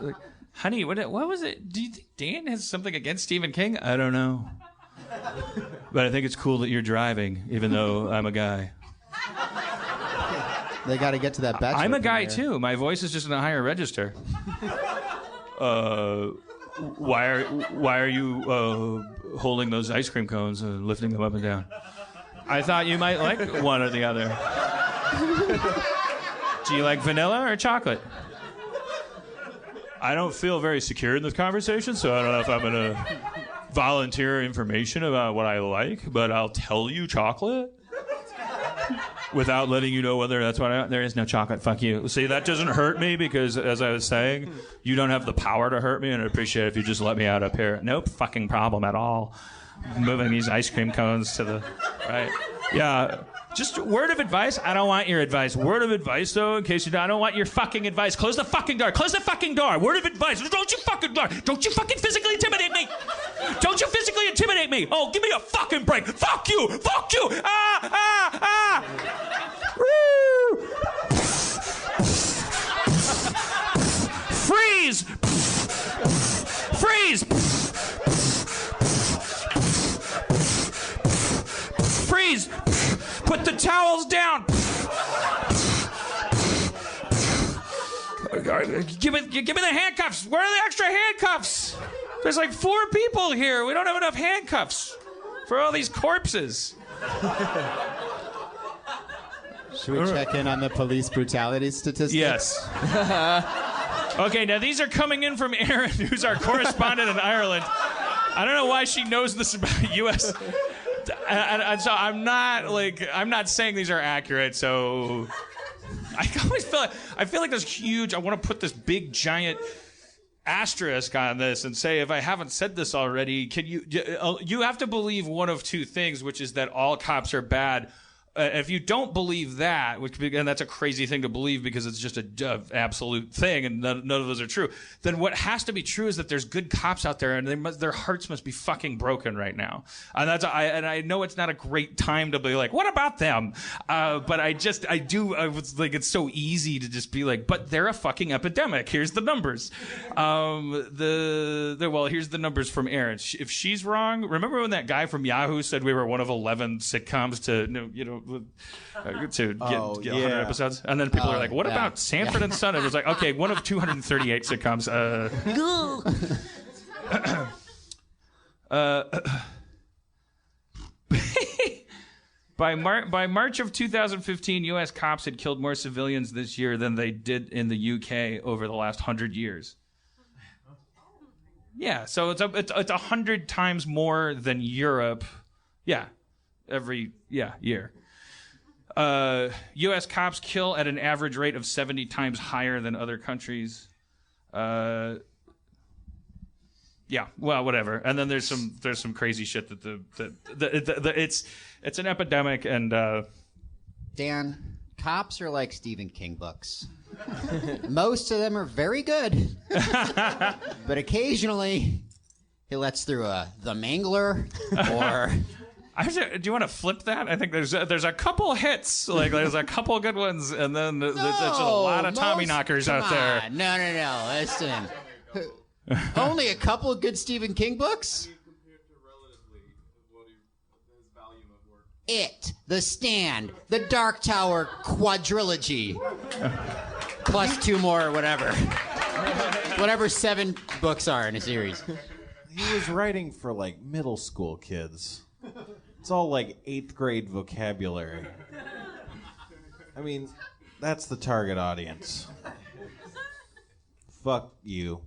Like, honey, what was it? Do you think Dan has something against Stephen King? I don't know. But I think it's cool that you're driving, even though I'm a guy. They got to get to that bachelor. I'm a guy, too. My voice is just in a higher register. Why are you holding those ice cream cones and lifting them up and down? I thought you might like one or the other. Do you like vanilla or chocolate? I don't feel very secure in this conversation, so I don't know if I'm going to volunteer information about what I like, but I'll tell you chocolate without letting you know whether that's what I... There is no chocolate, fuck you. See, that doesn't hurt me because, as I was saying, you don't have the power to hurt me, and I'd appreciate it if you just let me out up here. No fucking problem at all. Moving these ice cream cones to the right. Yeah. Just word of advice. I don't want your advice. Word of advice, though, in case you don't. I don't want your fucking advice. Close the fucking door. Close the fucking door. Word of advice. Don't you fucking door. Don't you fucking physically intimidate me. Don't you physically intimidate me. Oh, give me a fucking break. Fuck you. Fuck you. Woo. Freeze. Freeze. Freeze. Put the towels down. Give me the handcuffs. Where are the extra handcuffs? There's like 4 people here. We don't have enough handcuffs for all these corpses. Should we check in on the police brutality statistics? Yes. Okay, now these are coming in from Erin, who's our correspondent in Ireland. I don't know why she knows this about U.S. And so I'm not saying these are accurate. So I always feel like there's huge. I want to put this big giant asterisk on this and say, if I haven't said this already, you have to believe one of 2 things, which is that all cops are bad. If you don't believe that, and that's a crazy thing to believe because it's just a absolute thing, and none of those are true, then what has to be true is that there's good cops out there, and their hearts must be fucking broken right now. And I know it's not a great time to be like, what about them? But I was like, it's so easy to just be like, but they're a fucking epidemic. Here's the numbers. Here's the numbers from Erin. If she's wrong, remember when that guy from Yahoo said we were one of 11 sitcoms to get 100 episodes, and then people are like, "What about Sanford and Son?" It was like, okay, one of 238 sitcoms. By March of 2015, U.S. cops had killed more civilians this year than they did in the UK over the last 100 years. Yeah, so it's 100 times more than Europe. Yeah, every year. U.S. cops kill at an average rate of 70 times higher than other countries. Yeah, well, whatever. And then there's some crazy shit that it's an epidemic. And Dan, cops are like Stephen King books. Most of them are very good, but occasionally he lets through The Mangler or. Do you want to flip that? I think there's a couple hits, like there's a couple good ones, and then there's a lot of Tommy knockers out there. No. Listen, only a couple of good Stephen King books. It, The Stand, The Dark Tower quadrilogy, plus 2 more, whatever 7 books are in a series. He was writing for like middle school kids. It's all like 8th grade vocabulary. I mean, that's the target audience. Fuck you.